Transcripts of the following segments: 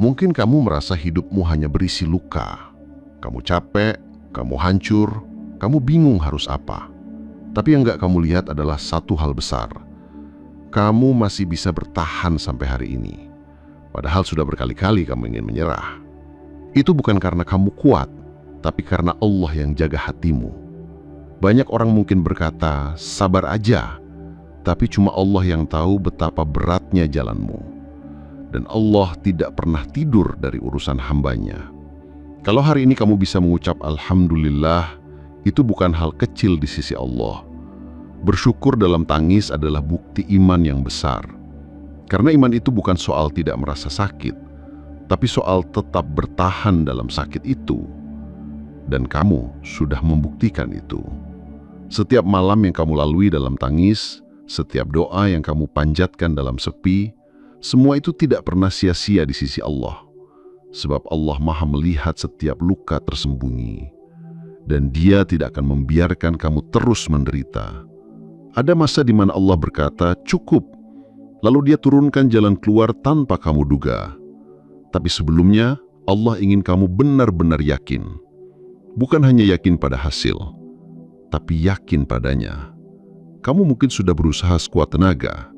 Mungkin kamu merasa hidupmu hanya berisi luka. Kamu capek, kamu hancur, kamu bingung harus apa. Tapi yang nggak kamu lihat adalah satu hal besar. Kamu masih bisa bertahan sampai hari ini. Padahal sudah berkali-kali kamu ingin menyerah. Itu bukan karena kamu kuat, tapi karena Allah yang jaga hatimu. Banyak orang mungkin berkata, sabar aja. Tapi cuma Allah yang tahu betapa beratnya jalanmu. Dan Allah tidak pernah tidur dari urusan hambanya. Kalau hari ini kamu bisa mengucap Alhamdulillah, itu bukan hal kecil di sisi Allah. Bersyukur dalam tangis adalah bukti iman yang besar. Karena iman itu bukan soal tidak merasa sakit, tapi soal tetap bertahan dalam sakit itu. Dan kamu sudah membuktikan itu. Setiap malam yang kamu lalui dalam tangis, setiap doa yang kamu panjatkan dalam sepi, semua itu tidak pernah sia-sia di sisi Allah. Sebab Allah Maha melihat setiap luka tersembunyi. Dan Dia tidak akan membiarkan kamu terus menderita. Ada masa di mana Allah berkata, cukup. Lalu Dia turunkan jalan keluar tanpa kamu duga. Tapi sebelumnya, Allah ingin kamu benar-benar yakin. Bukan hanya yakin pada hasil, tapi yakin padanya. Kamu mungkin sudah berusaha sekuat tenaga,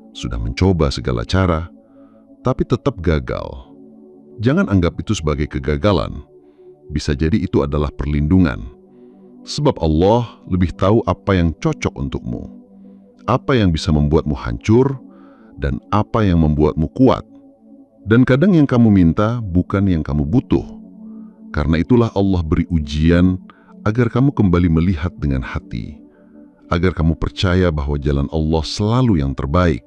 sudah mencoba segala cara, tapi tetap gagal. Jangan anggap itu sebagai kegagalan. Bisa jadi itu adalah perlindungan. Sebab Allah lebih tahu apa yang cocok untukmu, apa yang bisa membuatmu hancur, dan apa yang membuatmu kuat. Dan kadang yang kamu minta bukan yang kamu butuh. Karena itulah Allah beri ujian agar kamu kembali melihat dengan hati. Agar kamu percaya bahwa jalan Allah selalu yang terbaik.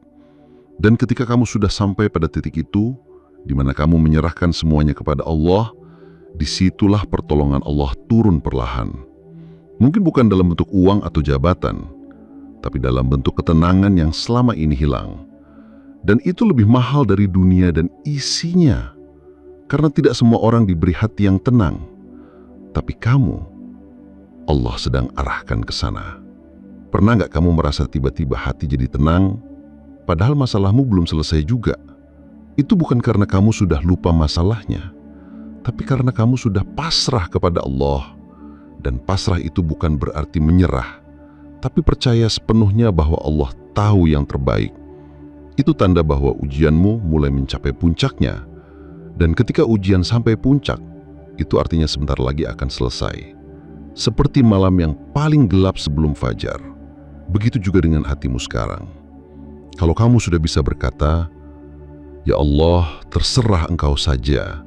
Dan ketika kamu sudah sampai pada titik itu, di mana kamu menyerahkan semuanya kepada Allah, disitulah pertolongan Allah turun perlahan. Mungkin bukan dalam bentuk uang atau jabatan, tapi dalam bentuk ketenangan yang selama ini hilang. Dan itu lebih mahal dari dunia dan isinya. Karena tidak semua orang diberi hati yang tenang. Tapi kamu, Allah sedang arahkan ke sana. Pernah nggak kamu merasa tiba-tiba hati jadi tenang, padahal masalahmu belum selesai juga? Itu bukan karena kamu sudah lupa masalahnya, tapi karena kamu sudah pasrah kepada Allah. Dan pasrah itu bukan berarti menyerah, tapi percaya sepenuhnya bahwa Allah tahu yang terbaik. Itu tanda bahwa ujianmu mulai mencapai puncaknya. Dan ketika ujian sampai puncak, itu artinya sebentar lagi akan selesai. Seperti malam yang paling gelap sebelum fajar. Begitu juga dengan hatimu sekarang. Kalau kamu sudah bisa berkata, ya Allah, terserah Engkau saja,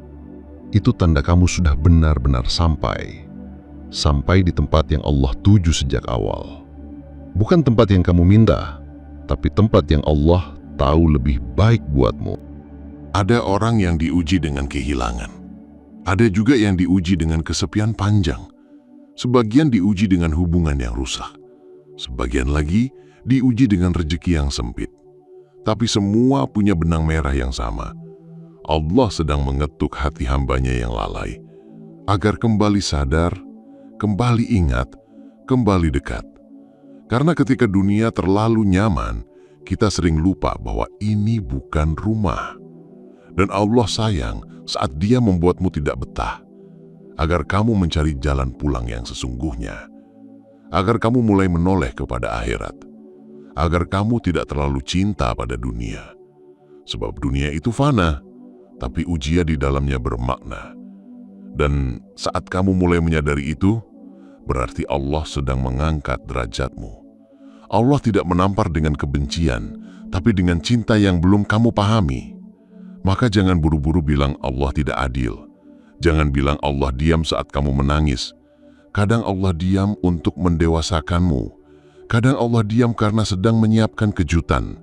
itu tanda kamu sudah benar-benar sampai. Sampai di tempat yang Allah tuju sejak awal. Bukan tempat yang kamu minta, tapi tempat yang Allah tahu lebih baik buatmu. Ada orang yang diuji dengan kehilangan. Ada juga yang diuji dengan kesepian panjang. Sebagian diuji dengan hubungan yang rusak. Sebagian lagi diuji dengan rezeki yang sempit. Tapi semua punya benang merah yang sama. Allah sedang mengetuk hati hambanya yang lalai. Agar kembali sadar, kembali ingat, kembali dekat. Karena ketika dunia terlalu nyaman, kita sering lupa bahwa ini bukan rumah. Dan Allah sayang saat Dia membuatmu tidak betah, agar kamu mencari jalan pulang yang sesungguhnya, agar kamu mulai menoleh kepada akhirat, agar kamu tidak terlalu cinta pada dunia. Sebab dunia itu fana, tapi ujian di dalamnya bermakna. Dan saat kamu mulai menyadari itu, berarti Allah sedang mengangkat derajatmu. Allah tidak menampar dengan kebencian, tapi dengan cinta yang belum kamu pahami. Maka jangan buru-buru bilang Allah tidak adil. Jangan bilang Allah diam saat kamu menangis. Kadang Allah diam untuk mendewasakanmu. Kadang Allah diam karena sedang menyiapkan kejutan.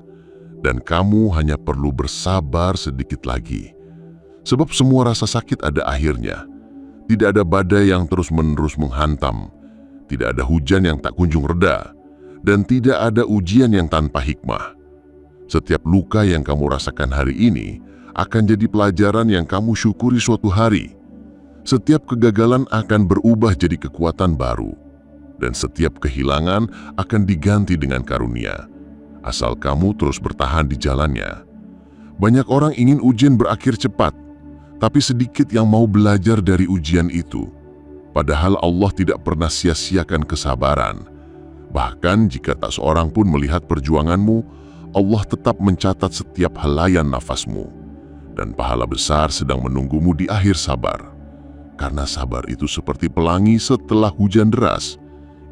Dan kamu hanya perlu bersabar sedikit lagi. Sebab semua rasa sakit ada akhirnya. Tidak ada badai yang terus-menerus menghantam. Tidak ada hujan yang tak kunjung reda. Dan tidak ada ujian yang tanpa hikmah. Setiap luka yang kamu rasakan hari ini akan jadi pelajaran yang kamu syukuri suatu hari. Setiap kegagalan akan berubah jadi kekuatan baru. Dan setiap kehilangan akan diganti dengan karunia. Asal kamu terus bertahan di jalannya. Banyak orang ingin ujian berakhir cepat. Tapi sedikit yang mau belajar dari ujian itu. Padahal Allah tidak pernah sia-siakan kesabaran. Bahkan jika tak seorang pun melihat perjuanganmu, Allah tetap mencatat setiap helaian nafasmu. Dan pahala besar sedang menunggumu di akhir sabar. Karena sabar itu seperti pelangi setelah hujan deras.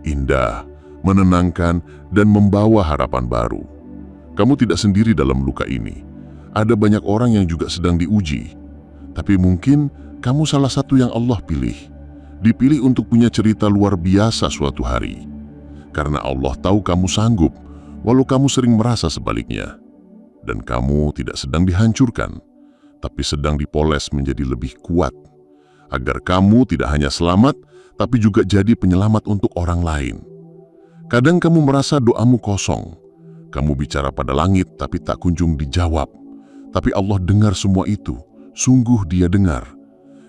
Indah, menenangkan, dan membawa harapan baru. Kamu tidak sendiri dalam luka ini. Ada banyak orang yang juga sedang diuji. Tapi mungkin kamu salah satu yang Allah pilih. Dipilih untuk punya cerita luar biasa suatu hari. Karena Allah tahu kamu sanggup, walau kamu sering merasa sebaliknya. Dan kamu tidak sedang dihancurkan, tapi sedang dipoles menjadi lebih kuat. Agar kamu tidak hanya selamat, tapi juga jadi penyelamat untuk orang lain. Kadang kamu merasa doamu kosong. Kamu bicara pada langit, tapi tak kunjung dijawab. Tapi Allah dengar semua itu. Sungguh Dia dengar.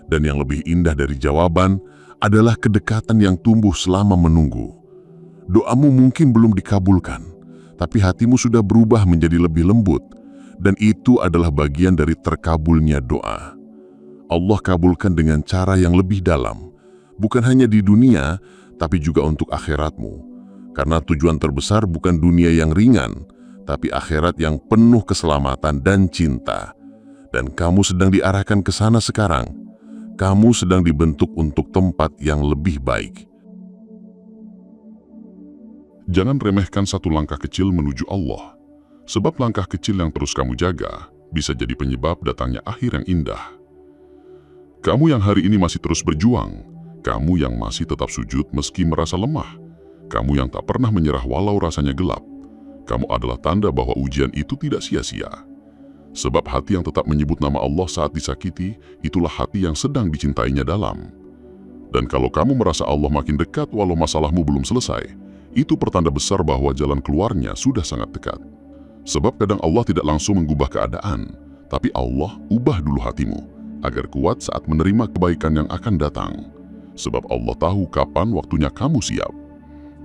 Dan yang lebih indah dari jawaban adalah kedekatan yang tumbuh selama menunggu. Doamu mungkin belum dikabulkan, tapi hatimu sudah berubah menjadi lebih lembut. Dan itu adalah bagian dari terkabulnya doa. Allah kabulkan dengan cara yang lebih dalam. Bukan hanya di dunia, tapi juga untuk akhiratmu. Karena tujuan terbesar bukan dunia yang ringan, tapi akhirat yang penuh keselamatan dan cinta. Dan kamu sedang diarahkan ke sana sekarang. Kamu sedang dibentuk untuk tempat yang lebih baik. Jangan remehkan satu langkah kecil menuju Allah. Sebab langkah kecil yang terus kamu jaga bisa jadi penyebab datangnya akhir yang indah. Kamu yang hari ini masih terus berjuang, kamu yang masih tetap sujud meski merasa lemah, kamu yang tak pernah menyerah walau rasanya gelap, kamu adalah tanda bahwa ujian itu tidak sia-sia. Sebab hati yang tetap menyebut nama Allah saat disakiti, itulah hati yang sedang dicintainya dalam. Dan kalau kamu merasa Allah makin dekat walau masalahmu belum selesai, itu pertanda besar bahwa jalan keluarnya sudah sangat dekat. Sebab kadang Allah tidak langsung mengubah keadaan, tapi Allah ubah dulu hatimu, agar kuat saat menerima kebaikan yang akan datang. Sebab Allah tahu kapan waktunya kamu siap.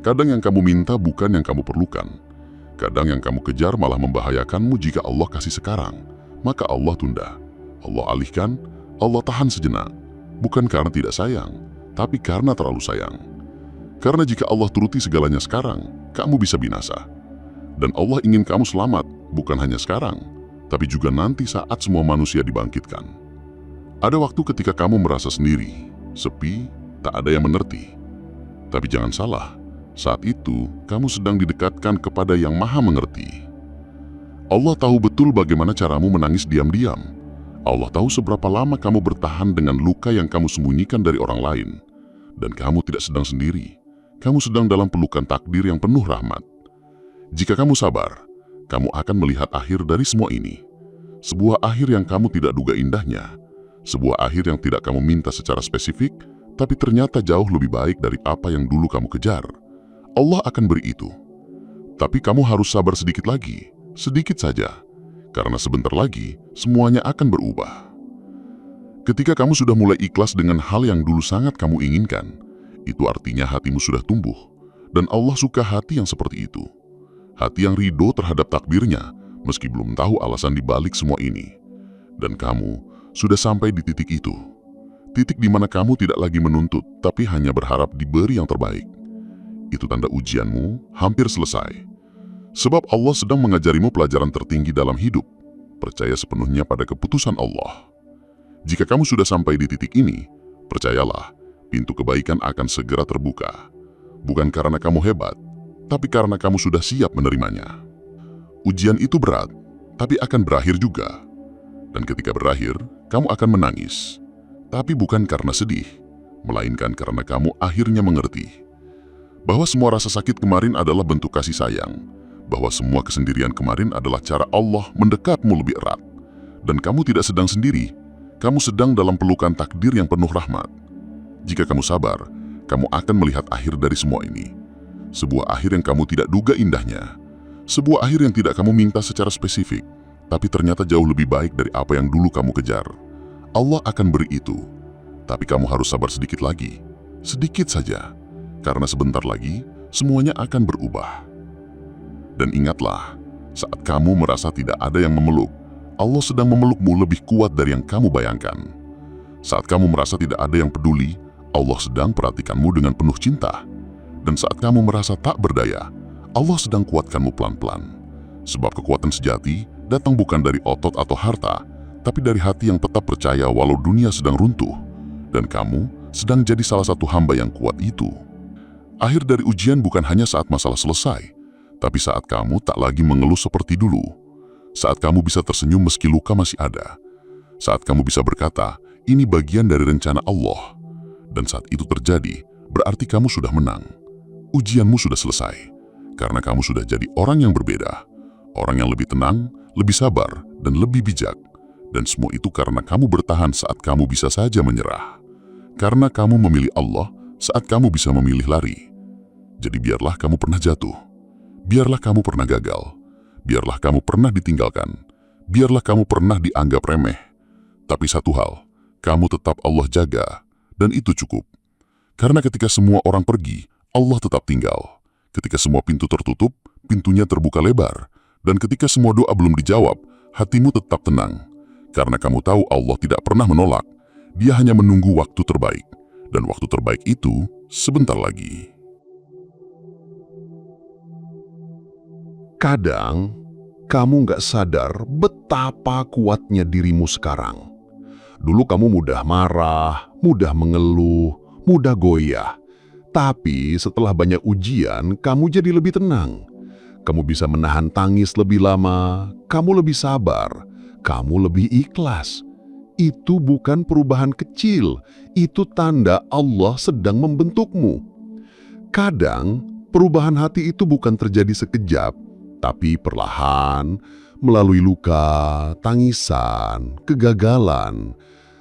Kadang yang kamu minta bukan yang kamu perlukan. Kadang yang kamu kejar malah membahayakanmu jika Allah kasih sekarang. Maka Allah tunda, Allah alihkan, Allah tahan sejenak. Bukan karena tidak sayang, tapi karena terlalu sayang. Karena jika Allah turuti segalanya sekarang, kamu bisa binasa. Dan Allah ingin kamu selamat, bukan hanya sekarang, tapi juga nanti saat semua manusia dibangkitkan. Ada waktu ketika kamu merasa sendiri, sepi, tak ada yang mengerti. Tapi jangan salah, saat itu kamu sedang didekatkan kepada Yang Maha Mengerti. Allah tahu betul bagaimana caramu menangis diam-diam. Allah tahu seberapa lama kamu bertahan dengan luka yang kamu sembunyikan dari orang lain. Dan kamu tidak sedang sendiri. Kamu sedang dalam pelukan takdir yang penuh rahmat. Jika kamu sabar, kamu akan melihat akhir dari semua ini. Sebuah akhir yang kamu tidak duga indahnya. Sebuah akhir yang tidak kamu minta secara spesifik, tapi ternyata jauh lebih baik dari apa yang dulu kamu kejar. Allah akan beri itu. Tapi kamu harus sabar sedikit lagi, sedikit saja. Karena sebentar lagi, semuanya akan berubah. Ketika kamu sudah mulai ikhlas dengan hal yang dulu sangat kamu inginkan, itu artinya hatimu sudah tumbuh. Dan Allah suka hati yang seperti itu. Hati yang ridho terhadap takdirnya, meski belum tahu alasan dibalik semua ini. Dan kamu sudah sampai di titik itu. Titik di mana kamu tidak lagi menuntut, tapi hanya berharap diberi yang terbaik. Itu tanda ujianmu hampir selesai. Sebab Allah sedang mengajarimu pelajaran tertinggi dalam hidup. Percaya sepenuhnya pada keputusan Allah. Jika kamu sudah sampai di titik ini, percayalah, pintu kebaikan akan segera terbuka. Bukan karena kamu hebat, tapi karena kamu sudah siap menerimanya. Ujian itu berat, tapi akan berakhir juga. Dan ketika berakhir, kamu akan menangis. Tapi bukan karena sedih, melainkan karena kamu akhirnya mengerti bahwa semua rasa sakit kemarin adalah bentuk kasih sayang, bahwa semua kesendirian kemarin adalah cara Allah mendekatmu lebih erat. Dan kamu tidak sedang sendiri, kamu sedang dalam pelukan takdir yang penuh rahmat. Jika kamu sabar, kamu akan melihat akhir dari semua ini. Sebuah akhir yang kamu tidak duga indahnya. Sebuah akhir yang tidak kamu minta secara spesifik, tapi ternyata jauh lebih baik dari apa yang dulu kamu kejar. Allah akan beri itu, tapi kamu harus sabar sedikit lagi, sedikit saja. Karena sebentar lagi, semuanya akan berubah. Dan ingatlah, saat kamu merasa tidak ada yang memeluk, Allah sedang memelukmu lebih kuat dari yang kamu bayangkan. Saat kamu merasa tidak ada yang peduli, Allah sedang perhatikanmu dengan penuh cinta. Dan saat kamu merasa tak berdaya, Allah sedang kuatkanmu pelan-pelan. Sebab kekuatan sejati datang bukan dari otot atau harta, tapi dari hati yang tetap percaya walau dunia sedang runtuh. Dan kamu sedang jadi salah satu hamba yang kuat itu. Akhir dari ujian bukan hanya saat masalah selesai, tapi saat kamu tak lagi mengeluh seperti dulu. Saat kamu bisa tersenyum meski luka masih ada. Saat kamu bisa berkata, ini bagian dari rencana Allah. Dan saat itu terjadi, berarti kamu sudah menang. Ujianmu sudah selesai, karena kamu sudah jadi orang yang berbeda. Orang yang lebih tenang, lebih sabar, dan lebih bijak. Dan semua itu karena kamu bertahan saat kamu bisa saja menyerah. Karena kamu memilih Allah saat kamu bisa memilih lari. Jadi biarlah kamu pernah jatuh. Biarlah kamu pernah gagal. Biarlah kamu pernah ditinggalkan. Biarlah kamu pernah dianggap remeh. Tapi satu hal, kamu tetap Allah jaga, dan itu cukup. Karena ketika semua orang pergi, Allah tetap tinggal. Ketika semua pintu tertutup, pintunya terbuka lebar. Dan ketika semua doa belum dijawab, hatimu tetap tenang. Karena kamu tahu Allah tidak pernah menolak. Dia hanya menunggu waktu terbaik. Dan waktu terbaik itu sebentar lagi. Kadang, kamu nggak sadar betapa kuatnya dirimu sekarang. Dulu kamu mudah marah, mudah mengeluh, mudah goyah. Tapi setelah banyak ujian, kamu jadi lebih tenang. Kamu bisa menahan tangis lebih lama, kamu lebih sabar, kamu lebih ikhlas. Itu bukan perubahan kecil, itu tanda Allah sedang membentukmu. Kadang, perubahan hati itu bukan terjadi sekejap, tapi perlahan, melalui luka, tangisan, kegagalan.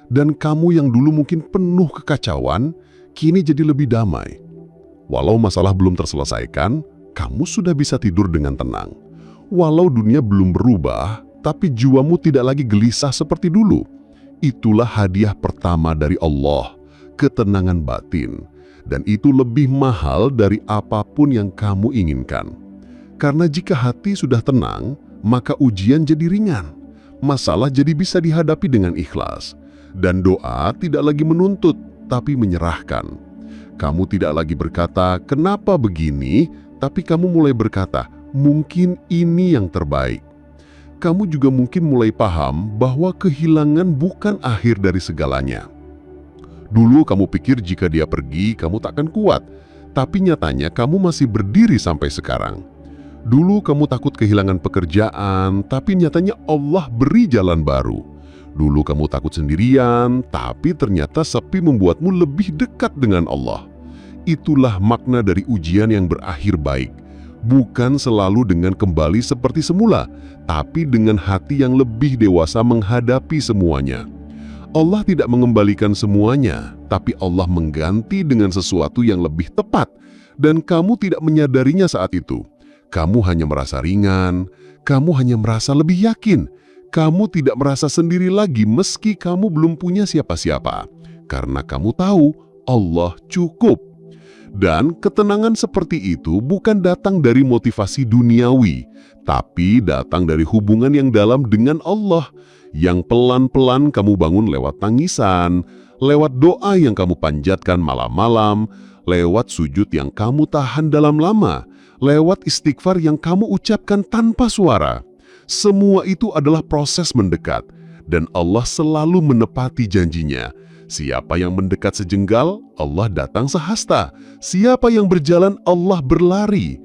Dan kamu yang dulu mungkin penuh kekacauan, kini jadi lebih damai. Walau masalah belum terselesaikan, kamu sudah bisa tidur dengan tenang. Walau dunia belum berubah, tapi jiwamu tidak lagi gelisah seperti dulu. Itulah hadiah pertama dari Allah, ketenangan batin. Dan itu lebih mahal dari apapun yang kamu inginkan. Karena jika hati sudah tenang, maka ujian jadi ringan. Masalah jadi bisa dihadapi dengan ikhlas. Dan doa tidak lagi menuntut, tapi menyerahkan. Kamu tidak lagi berkata, kenapa begini? Tapi kamu mulai berkata, mungkin ini yang terbaik. Kamu juga mungkin mulai paham bahwa kehilangan bukan akhir dari segalanya. Dulu kamu pikir jika dia pergi, kamu takkan kuat. Tapi nyatanya kamu masih berdiri sampai sekarang. Dulu kamu takut kehilangan pekerjaan, tapi nyatanya Allah beri jalan baru. Dulu kamu takut sendirian, tapi ternyata sepi membuatmu lebih dekat dengan Allah. Itulah makna dari ujian yang berakhir baik. Bukan selalu dengan kembali seperti semula, tapi dengan hati yang lebih dewasa menghadapi semuanya. Allah tidak mengembalikan semuanya, tapi Allah mengganti dengan sesuatu yang lebih tepat. Dan kamu tidak menyadarinya saat itu. Kamu hanya merasa ringan, kamu hanya merasa lebih yakin. Kamu tidak merasa sendiri lagi meski kamu belum punya siapa-siapa. Karena kamu tahu Allah cukup. Dan ketenangan seperti itu bukan datang dari motivasi duniawi, tapi datang dari hubungan yang dalam dengan Allah, yang pelan-pelan kamu bangun lewat tangisan, lewat doa yang kamu panjatkan malam-malam, lewat sujud yang kamu tahan dalam lama, lewat istighfar yang kamu ucapkan tanpa suara. Semua itu adalah proses mendekat, dan Allah selalu menepati janjinya. Siapa yang mendekat sejenggal, Allah datang sehasta. Siapa yang berjalan, Allah berlari.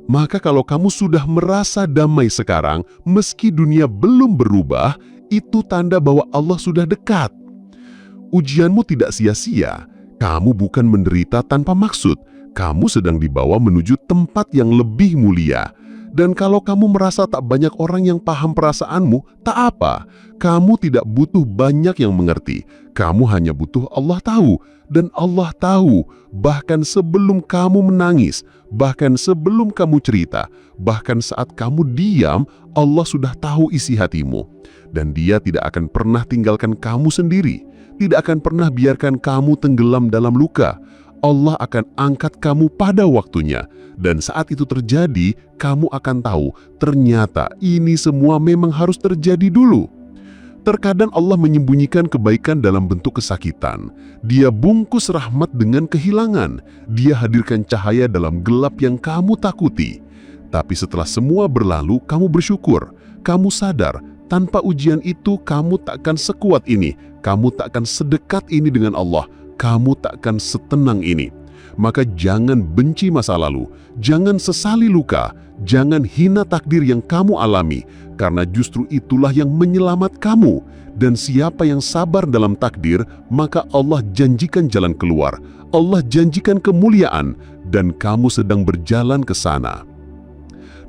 Maka kalau kamu sudah merasa damai sekarang, meski dunia belum berubah, itu tanda bahwa Allah sudah dekat. Ujianmu tidak sia-sia. Kamu bukan menderita tanpa maksud. Kamu sedang dibawa menuju tempat yang lebih mulia. Dan kalau kamu merasa tak banyak orang yang paham perasaanmu, tak apa. Kamu tidak butuh banyak yang mengerti. Kamu hanya butuh Allah tahu. Dan Allah tahu, bahkan sebelum kamu menangis, bahkan sebelum kamu cerita, bahkan saat kamu diam, Allah sudah tahu isi hatimu. Dan Dia tidak akan pernah tinggalkan kamu sendiri. Tidak akan pernah biarkan kamu tenggelam dalam luka. Allah akan angkat kamu pada waktunya. Dan saat itu terjadi, kamu akan tahu ternyata ini semua memang harus terjadi dulu. Terkadang Allah menyembunyikan kebaikan dalam bentuk kesakitan. Dia bungkus rahmat dengan kehilangan. Dia hadirkan cahaya dalam gelap yang kamu takuti. Tapi setelah semua berlalu, kamu bersyukur. Kamu sadar, tanpa ujian itu kamu takkan sekuat ini. Kamu takkan sedekat ini dengan Allah. Kamu takkan setenang ini. Maka jangan benci masa lalu. Jangan sesali luka. Jangan hina takdir yang kamu alami. Karena justru itulah yang menyelamat kamu. Dan siapa yang sabar dalam takdir, maka Allah janjikan jalan keluar. Allah janjikan kemuliaan. Dan kamu sedang berjalan ke sana.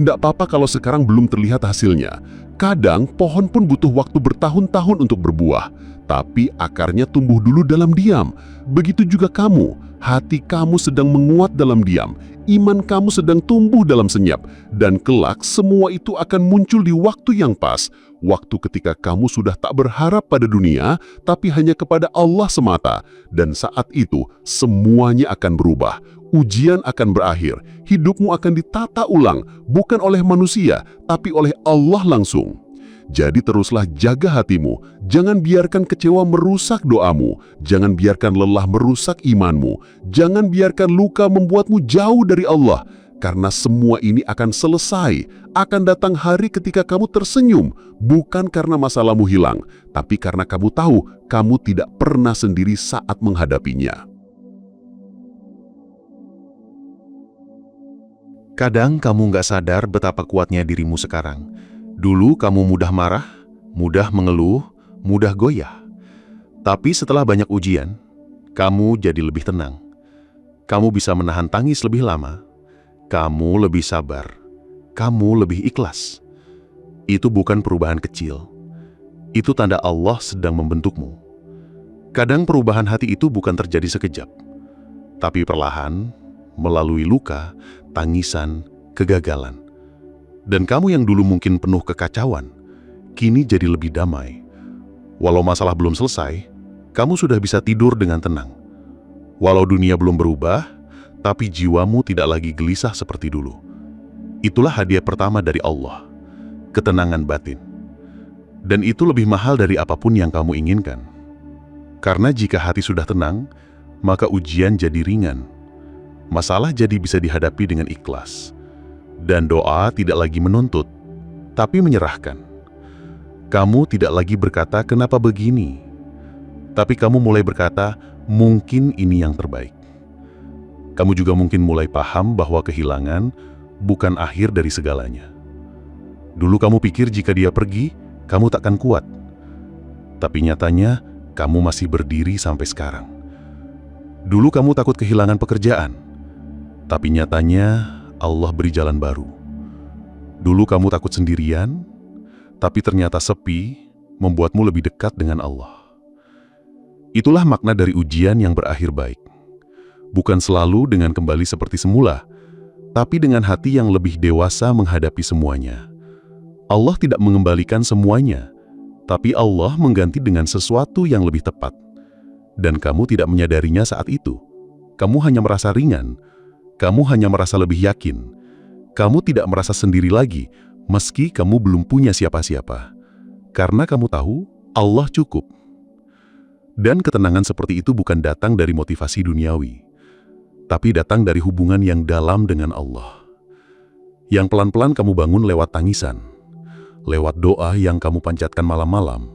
Tidak apa-apa kalau sekarang belum terlihat hasilnya. Kadang pohon pun butuh waktu bertahun-tahun untuk berbuah. Tapi akarnya tumbuh dulu dalam diam. Begitu juga kamu. Hati kamu sedang menguat dalam diam. Iman kamu sedang tumbuh dalam senyap. Dan kelak semua itu akan muncul di waktu yang pas. Waktu ketika kamu sudah tak berharap pada dunia, tapi hanya kepada Allah semata. Dan saat itu semuanya akan berubah. Ujian akan berakhir. Hidupmu akan ditata ulang. Bukan oleh manusia, tapi oleh Allah langsung. Jadi teruslah jaga hatimu. Jangan biarkan kecewa merusak doamu. Jangan biarkan lelah merusak imanmu. Jangan biarkan luka membuatmu jauh dari Allah. Karena semua ini akan selesai. Akan datang hari ketika kamu tersenyum. Bukan karena masalahmu hilang, tapi karena kamu tahu kamu tidak pernah sendiri saat menghadapinya. Kadang kamu nggak sadar betapa kuatnya dirimu sekarang. Dulu kamu mudah marah, mudah mengeluh, mudah goyah. Tapi setelah banyak ujian, kamu jadi lebih tenang. Kamu bisa menahan tangis lebih lama. Kamu lebih sabar. Kamu lebih ikhlas. Itu bukan perubahan kecil. Itu tanda Allah sedang membentukmu. Kadang perubahan hati itu bukan terjadi sekejap, tapi perlahan, melalui luka, tangisan, kegagalan. Dan kamu yang dulu mungkin penuh kekacauan, kini jadi lebih damai. Walau masalah belum selesai, kamu sudah bisa tidur dengan tenang. Walau dunia belum berubah, tapi jiwamu tidak lagi gelisah seperti dulu. Itulah hadiah pertama dari Allah, ketenangan batin. Dan itu lebih mahal dari apapun yang kamu inginkan. Karena jika hati sudah tenang, maka ujian jadi ringan. Masalah jadi bisa dihadapi dengan ikhlas. Dan doa tidak lagi menuntut, tapi menyerahkan. Kamu tidak lagi berkata, "Kenapa begini?" Tapi kamu mulai berkata, "Mungkin ini yang terbaik." Kamu juga mungkin mulai paham bahwa kehilangan bukan akhir dari segalanya. Dulu kamu pikir jika dia pergi, kamu takkan kuat. Tapi nyatanya, kamu masih berdiri sampai sekarang. Dulu kamu takut kehilangan pekerjaan. Tapi nyatanya, Allah beri jalan baru. Dulu kamu takut sendirian, tapi ternyata sepi membuatmu lebih dekat dengan Allah. Itulah makna dari ujian yang berakhir baik. Bukan selalu dengan kembali seperti semula, tapi dengan hati yang lebih dewasa menghadapi semuanya. Allah tidak mengembalikan semuanya, tapi Allah mengganti dengan sesuatu yang lebih tepat. Dan kamu tidak menyadarinya saat itu. Kamu hanya merasa ringan. Kamu hanya merasa lebih yakin. Kamu tidak merasa sendiri lagi, meski kamu belum punya siapa-siapa. Karena kamu tahu, Allah cukup. Dan ketenangan seperti itu bukan datang dari motivasi duniawi, tapi datang dari hubungan yang dalam dengan Allah. Yang pelan-pelan kamu bangun lewat tangisan, lewat doa yang kamu panjatkan malam-malam,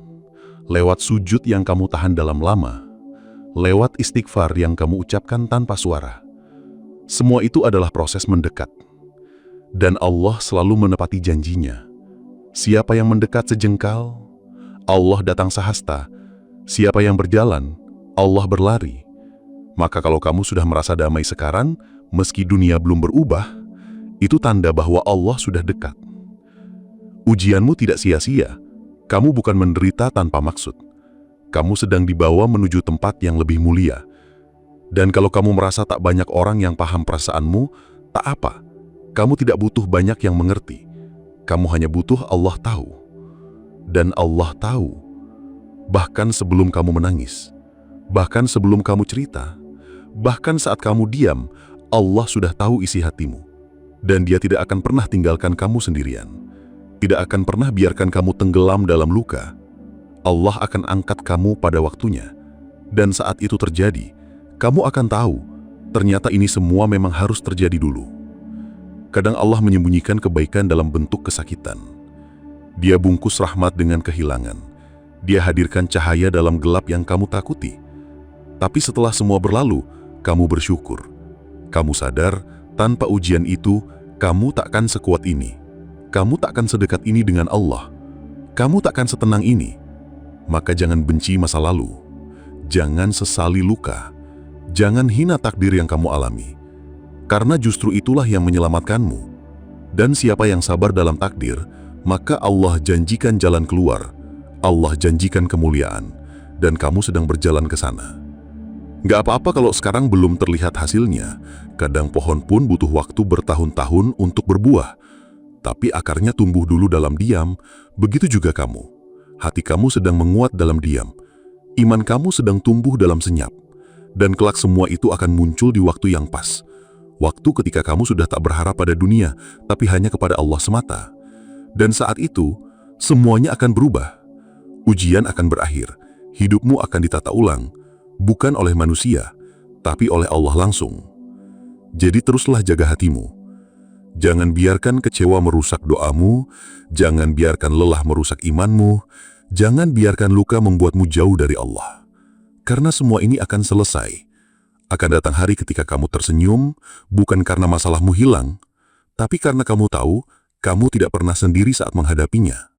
lewat sujud yang kamu tahan dalam lama, lewat istighfar yang kamu ucapkan tanpa suara. Semua itu adalah proses mendekat. Dan Allah selalu menepati janjinya. Siapa yang mendekat sejengkal, Allah datang sehasta. Siapa yang berjalan, Allah berlari. Maka kalau kamu sudah merasa damai sekarang, meski dunia belum berubah, itu tanda bahwa Allah sudah dekat. Ujianmu tidak sia-sia. Kamu bukan menderita tanpa maksud. Kamu sedang dibawa menuju tempat yang lebih mulia. Dan kalau kamu merasa tak banyak orang yang paham perasaanmu, tak apa. Kamu tidak butuh banyak yang mengerti. Kamu hanya butuh Allah tahu. Dan Allah tahu. Bahkan sebelum kamu menangis. Bahkan sebelum kamu cerita. Bahkan saat kamu diam, Allah sudah tahu isi hatimu. Dan Dia tidak akan pernah tinggalkan kamu sendirian. Tidak akan pernah biarkan kamu tenggelam dalam luka. Allah akan angkat kamu pada waktunya. Dan saat itu terjadi, kamu akan tahu, ternyata ini semua memang harus terjadi dulu. Kadang Allah menyembunyikan kebaikan dalam bentuk kesakitan. Dia bungkus rahmat dengan kehilangan. Dia hadirkan cahaya dalam gelap yang kamu takuti. Tapi setelah semua berlalu, kamu bersyukur. Kamu sadar, tanpa ujian itu, kamu takkan sekuat ini. Kamu takkan sedekat ini dengan Allah. Kamu takkan setenang ini. Maka jangan benci masa lalu. Jangan sesali luka. Jangan hina takdir yang kamu alami. Karena justru itulah yang menyelamatkanmu. Dan siapa yang sabar dalam takdir, maka Allah janjikan jalan keluar. Allah janjikan kemuliaan. Dan kamu sedang berjalan ke sana. Gak apa-apa kalau sekarang belum terlihat hasilnya. Kadang pohon pun butuh waktu bertahun-tahun untuk berbuah. Tapi akarnya tumbuh dulu dalam diam. Begitu juga kamu. Hati kamu sedang menguat dalam diam. Iman kamu sedang tumbuh dalam senyap. Dan kelak semua itu akan muncul di waktu yang pas. Waktu ketika kamu sudah tak berharap pada dunia, tapi hanya kepada Allah semata. Dan saat itu, semuanya akan berubah. Ujian akan berakhir. Hidupmu akan ditata ulang. Bukan oleh manusia, tapi oleh Allah langsung. Jadi teruslah jaga hatimu. Jangan biarkan kecewa merusak doamu. Jangan biarkan lelah merusak imanmu. Jangan biarkan luka membuatmu jauh dari Allah. Karena semua ini akan selesai. Akan datang hari ketika kamu tersenyum, bukan karena masalahmu hilang, tapi karena kamu tahu, kamu tidak pernah sendiri saat menghadapinya.